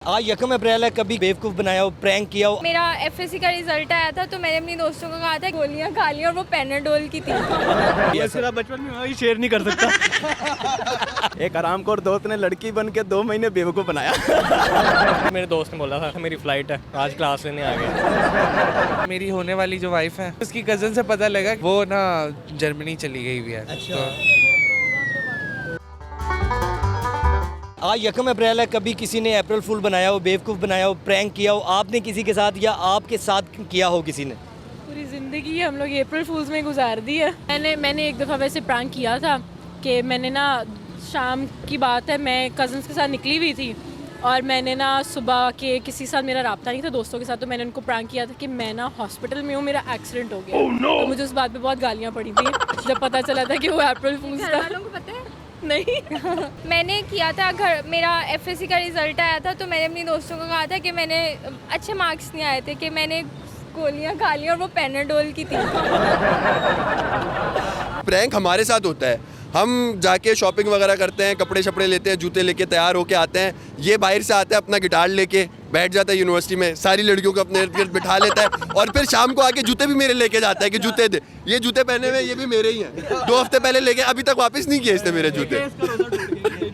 आज 1 अप्रैल है, कभी बेवकूफ़ बनाया हो, प्रैंक किया हो? मेरा एफएससी का रिजल्ट आया था तो मैंने अपनी दोस्तों को कहा था गोलियां खा ली और वो पैनाडोल की थी। ये सिर्फ बचपन में वही शेयर नहीं कर सकता। एक आरामखोर दोस्त ने लड़की बन के 2 महीने बेवकूफ़ बनाया। मेरे दोस्त ने बोला था मेरी फ्लाइट है, आज क्लास लेने आ गए। मेरी होने वाली जो वाइफ है उसकी कज़न से पता लगा वो ना जर्मनी चली गई हुई है। आज 1 अप्रैल है, कभी किसी ने अप्रैल फूल बनाया हो, बेवकूफ़ बनाया हो, प्रैंक किया हो आपने किसी के साथ या आपके साथ किया हो किसी ने? पूरी ज़िंदगी हम लोग अप्रैल फूल्स में गुजार दी है। मैंने एक दफ़ा वैसे प्रैंक किया था कि मैंने ना शाम की बात है, मैं कज़न्स के साथ निकली हुई थी और मैंने ना सुबह के किसी के साथ मेरा राब्ता नहीं था दोस्तों के साथ, तो मैंने उनको प्रैंक किया था कि मैं ना हॉस्पिटल में हूँ, मेरा एक्सीडेंट हो गया। तो मुझे उस बात पे बहुत गालियाँ पड़ी थी जब पता चला था कि वो अप्रैल फूल्स था। वालों को पता है नहीं मैंने किया था घर, मेरा एफएससी का रिजल्ट आया था तो मैंने अपनी दोस्तों को कहा था कि मैंने अच्छे मार्क्स नहीं आए थे कि मैंने गोलियां खा ली और वो पैनाडोल की थी। प्रैंक हमारे साथ होता है, हम जाके शॉपिंग वगैरह करते हैं, कपड़े शपड़े लेते हैं, जूते लेके तैयार होके आते हैं। ये बाहर से आता है अपना गिटार लेके बैठ जाता है यूनिवर्सिटी में, सारी लड़कियों को अपने इर्द गिर्द बिठा लेता है और फिर शाम को आके जूते भी मेरे लेके जाता है कि जूते दे, ये जूते पहने हुए ये भी मेरे ही हैं। 2 हफ्ते पहले लेके अभी तक वापस नहीं किए इसने मेरे जूते। ये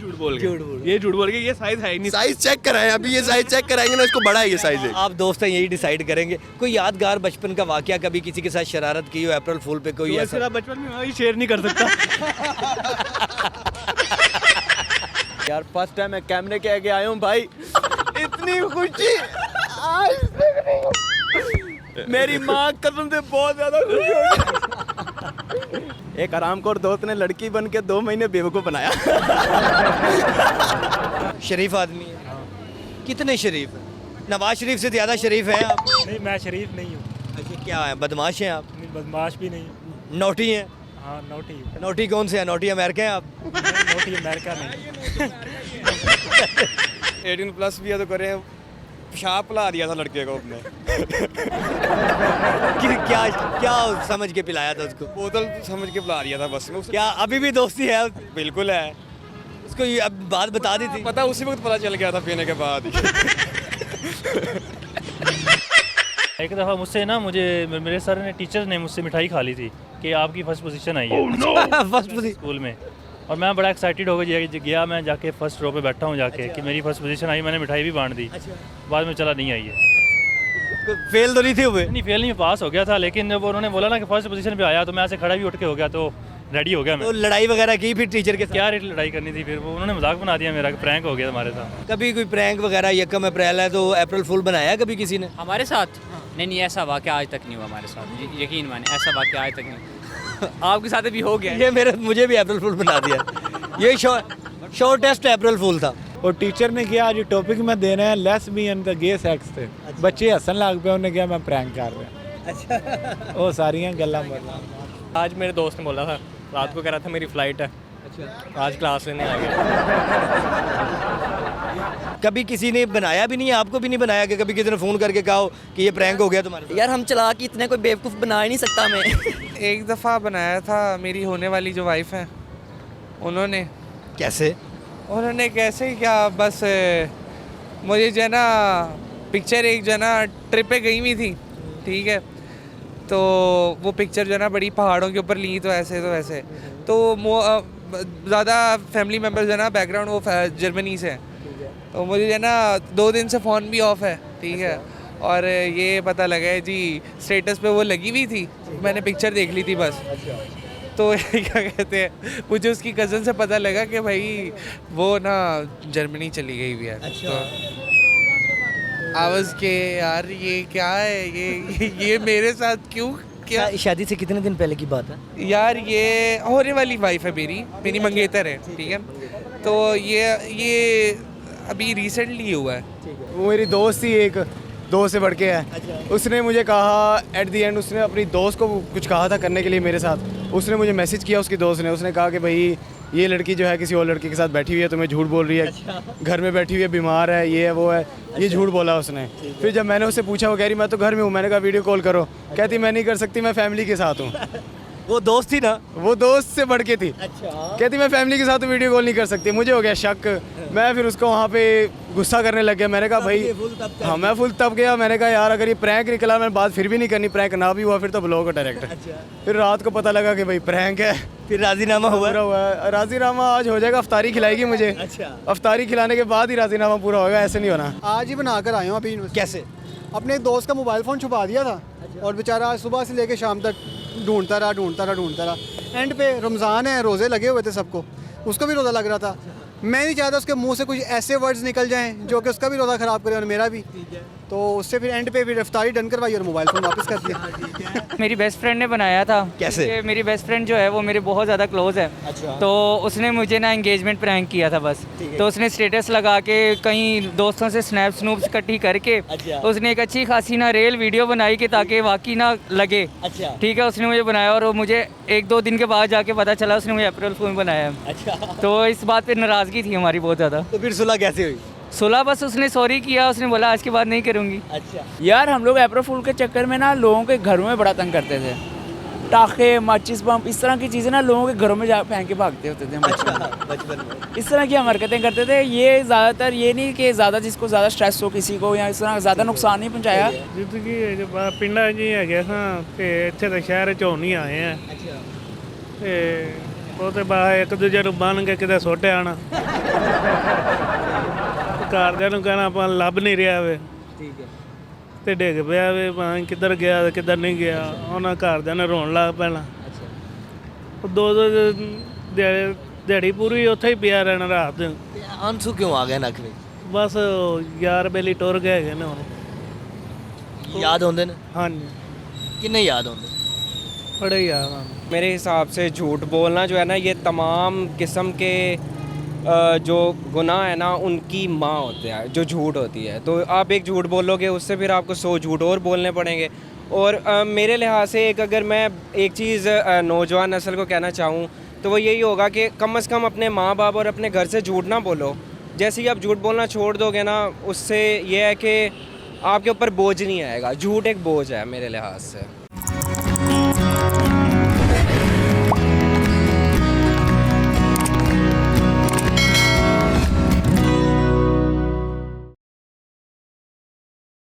झूठ बोल के ये साइज है ही नहीं। साइज चेक कराएं, अभी ये साइज चेक कराएंगे ना, इसको बड़ा है ये साइज है। आप दोस्त हैं यही डिसाइड करेंगे। कोई यादगार बचपन का वाकया, कभी किसी के साथ शरारत की हो अप्रैल फूल पे कोई ये ऐसा? सिर्फ बचपन में वही शेयर नहीं कर सकता। यार फर्स्ट टाइम मैं कैमरे के आगे आया हूँ भाई, इतनी खुशी आज तक नहीं। मेरी माँ कसम से बहुत ज़्यादा खुशी हुई। एक आरामखोर दोस्त ने लड़की बन के 2 महीने बेवकूफ़ बनाया। शरीफ आदमी है। कितने शरीफ हैं? नवाज शरीफ से ज़्यादा शरीफ हैं आप? नहीं, मैं शरीफ नहीं हूँ। अच्छा, क्या है, बदमाश हैं आप? बदमाश भी नहीं। नोटी हैं? हाँ, नोटी। नोटी कौन से हैं? नोटी अमेरिका हैं आप? नोटी अमेरिका नहीं। 18+ भी है तो करें, पेशाब पिला दिया था लड़के को अपने। क्या क्या समझ के पिलाया था उसको? बोतल समझ के पिला दिया था बस। क्या अभी भी दोस्ती है? बिल्कुल है। उसको ये अब बात बता दी थी? पता उसी वक्त पता चल गया था पीने के बाद। एक दफ़ा मुझसे ना मेरे सर ने टीचर ने मुझसे मिठाई खा ली थी कि आपकी फर्स्ट पोजीशन आई है फर्स्ट पोजीशन स्कूल में, और मैं बड़ा एक्साइटेड हो गया मैं जाके फर्स्ट रो पे बैठा हूँ जाके कि मेरी फर्स्ट पोजीशन आई, मैंने मिठाई भी बांट दी। बाद में चला नहीं आई है। फेल तो नहीं थे हुए? नहीं फेल नहीं, पास हो गया था, लेकिन जब उन्होंने बोला ना कि फर्स्ट पोजीशन पे आया तो मैं ऐसे खड़ा भी उठ के हो गया, तो रेडी हो गया मैं। तो लड़ाई वगैरह की फिर टीचर के साथ? क्या लड़ाई करनी थी, फिर वो उन्होंने मजाक बना दिया मेरा, प्रैंक हो गया हमारे साथ। कभी कोई प्रैंक वगैरह 1 अप्रैल है तो अप्रैल फूल बनाया कभी किसी ने? हमारे साथ नहीं, ऐसा वाक़या आज तक नहीं हुआ हमारे साथ। यकीन माने ऐसा वाक़या आज तक नहीं। आपके साथ भी हो गया? ये मुझे भी अप्रैल फूल बना दिया। ये शॉर्टेस्ट अप्रैल फूल था। और टीचर ने किया आज टॉपिक में देना है लेस्बियन ते गे सेक्स ते। बच्चे हसन लग पे, उन्हें क्या मैं प्रैंक कर रहा। अच्छा, वो सारियां गल्लां बता। आज मेरे दोस्त ने बोला था, रात को कह रहा था मेरी फ्लाइट है, आज क्लास लेने आ गए। कभी किसी ने बनाया भी नहीं है, आपको भी नहीं बनाया कि कभी किसी ने फ़ोन करके कहा कि ये प्रैंक हो गया तुम्हारे साथ? यार हम चला कि इतने कोई बेवकूफ़ बना ही नहीं सकता मैं। एक दफ़ा बनाया था मेरी होने वाली जो वाइफ है उन्होंने। कैसे? उन्होंने कैसे क्या, बस मुझे जो है ना पिक्चर एक जो है ना ट्रिप पे गई हुई थी, ठीक है, तो वो पिक्चर जो है ना बड़ी पहाड़ों के ऊपर ली, तो ऐसे तो ज़्यादा फैमिली मेम्बर्स जो है ना बैकग्राउंड वो जर्मनी से हैं, तो मुझे जो है ना 2 दिन से फ़ोन भी ऑफ है, ठीक है, और ये पता लगा है जी स्टेटस पे वो लगी हुई थी, मैंने पिक्चर देख ली थी बस। तो क्या कहते हैं, मुझे उसकी कज़न से पता लगा कि भाई वो ना जर्मनी चली गई हुई है। तो आवाज़ के यार ये क्या है, ये मेरे साथ क्यों? क्या शादी से कितने दिन पहले की बात है? यार ये होने वाली वाइफ है मेरी मंगेतर है, ठीक है, तो ये अभी रिसेंटली हुआ है। वो मेरी दोस्त थी, एक दोस्त से बढ़ के है। उसने मुझे कहा एट दी एंड, उसने अपनी दोस्त को कुछ कहा था करने के लिए मेरे साथ। उसने मुझे मैसेज किया उसकी दोस्त ने, उसने कहा कि भाई ये लड़की जो है किसी और लड़के के साथ बैठी हुई है, तुम्हें झूठ बोल रही है, घर में बैठी हुई है, बीमार है, ये है वो है, ये झूठ बोला उसने। फिर जब मैंने उससे पूछा, वो कह रही मैं तो घर में हूँ, मैंने कहा वीडियो कॉल करो, कहती मैं नहीं कर सकती, मैं फैमिली के साथ हूँ। वो दोस्त थी ना? वो दोस्त से बढ़ के थी। अच्छा। कहती मैं फैमिली के साथ वीडियो कॉल नहीं कर सकती। मुझे हो गया शक, मैं फिर उसको वहाँ पे गुस्सा करने लग गया। मैंने कहा भाई हाँ, मैं फुल तब गया। मैंने कहा यार अगर ये प्रैंक निकला, मैं बात फिर भी नहीं करनी, प्रैंक ना भी हुआ फिर तो ब्लॉक है डायरेक्ट। फिर रात को पता लगा कि भाई प्रैंक है। फिर राजीनामा हुआ? पूरा हुआ है राजीनामा, आज हो जाएगा। अफ्तारी खिलाएगी मुझे। अच्छा। अफ्तारी खिलाने के बाद ही राजीनामा पूरा होगा, ऐसे नहीं होना। आज ही बना कर आए हूँ अभी। कैसे? अपने एक दोस्त का मोबाइल फ़ोन छुपा दिया था और बेचारा आज सुबह से लेके शाम तक ढूंढता रहा। एंड पे रमज़ान है, रोज़े लगे हुए थे सबको, उसको भी रोज़ा लग रहा था। मैं नहीं चाहता उसके मुंह से कुछ ऐसे वर्ड्स निकल जाएं जो कि उसका भी रोज़ा ख़राब करे और मेरा भी। तो उससे फिर एंड पे फिर इफ्तारी डन करवाई और मोबाइल फ़ोन वापस कर दिया। मेरी बेस्ट फ्रेंड ने बनाया था। कैसे? क्योंकि मेरी बेस्ट फ्रेंड जो है वो मेरे बहुत ज़्यादा क्लोज़ है। अच्छा। तो उसने मुझे ना एंगेजमेंट प्रैंक किया था बस। तो उसने स्टेटस लगा के कई दोस्तों से स्नैप स्नूप्स इकट्ठी करके उसने एक अच्छी खासी ना रेल वीडियो बनाई कि ताकि वाकई ना लगे। अच्छा। ठीक है, उसने मुझे बनाया और मुझे 1-2 दिन के बाद जाके पता चला उसने मुझे अप्रैल फूल बनाया है। अच्छा। तो इस बात पे नाराज़गी थी हमारी बहुत ज़्यादा। तो फिर सुलह कैसे हुई? सुलह बस उसने सॉरी किया, उसने बोला आज के बाद नहीं करूँगी। अच्छा। यार हम लोग अप्रैल फूल के चक्कर में ना लोगों के घरों में बड़ा तंग करते थे। टाखे, माचिस बम, इस तरह की चीज़ें ना लोगों के घरों में जा फेंक के भागते होते थे हम बचपन में इस तरह की हम हरकतें करते थे। ये ज़्यादातर ये नहीं कि ज़्यादा जिसको ज़्यादा स्ट्रेस हो किसी को या इस तरह ज़्यादा नुकसान नहीं पहुँचाया। ਜ਼ਿੰਦਗੀ ਪਿੰਡਾਂ 'ਚ ਹੀ ਹੈਗੇ ਸਾਂ ਤੇ ਇੱਥੇ ਤਾਂ ਸ਼ਹਿਰ 'ਚ ਹੁਣ ਹੀ ਆਏ ਆ ਤੇ ਉਹ ਤੇ ਬਾ ਇੱਕ ਦੂਜੇ ਨੂੰ ਬੰਨ ਕੇ ਕਿਤੇ ਸੁੱਟ ਆਣਾ। ਘਰਦਿਆਂ ਨੂੰ ਕਹਿਣਾ ਆਪਾਂ ਲੱਭ ਨਹੀਂ ਰਿਹਾ ਵੇ। ठीक है। ਤੇ ਡਿੱਗ ਪਿਆ ਵੇ ਪਤਾ ਨੀ ਕਿੱਧਰ ਗਿਆ ਤੇ ਕਿੱਧਰ ਨਹੀਂ ਗਿਆ। ਉਹਨਾਂ ਘਰਦਿਆਂ ਨੇ ਰੋਣ ਲੱਗ ਪੈਣਾ। ਉਹ ਦੋ ਦਿਹਾੜੀ ਪੂਰੀ ਉੱਥੇ ਹੀ ਪਿਆ ਰਹਿਣਾ ਰਾਤ ਦਿਨ। आंसू क्यों आ गए नक में? ਬਸ ਯਾਰ ਬੇਲੀ ਟੁਰ ਗਏ ਹੈਗੇ ਨੇ ਹੁਣ। याद होंगे ने? हाँ जी। किन्ने याद होंगे? बड़े याद आते। मेरे हिसाब से झूठ बोलना जो है ना, ये तमाम किस्म के जो गुनाह है ना उनकी माँ होते हैं, जो झूठ होती है। तो आप एक झूठ बोलोगे उससे फिर आपको 100 झूठ और बोलने पड़ेंगे। और मेरे लिहाज से अगर मैं एक चीज़ नौजवान नस्ल को कहना चाहूँ तो वो यही होगा कि कम से कम अपने माँ बाप और अपने घर से झूठ ना बोलो। जैसे ही आप झूठ बोलना छोड़ दोगे ना, उससे ये है कि आपके ऊपर बोझ नहीं आएगा। झूठ एक बोझ है मेरे लिहाज से।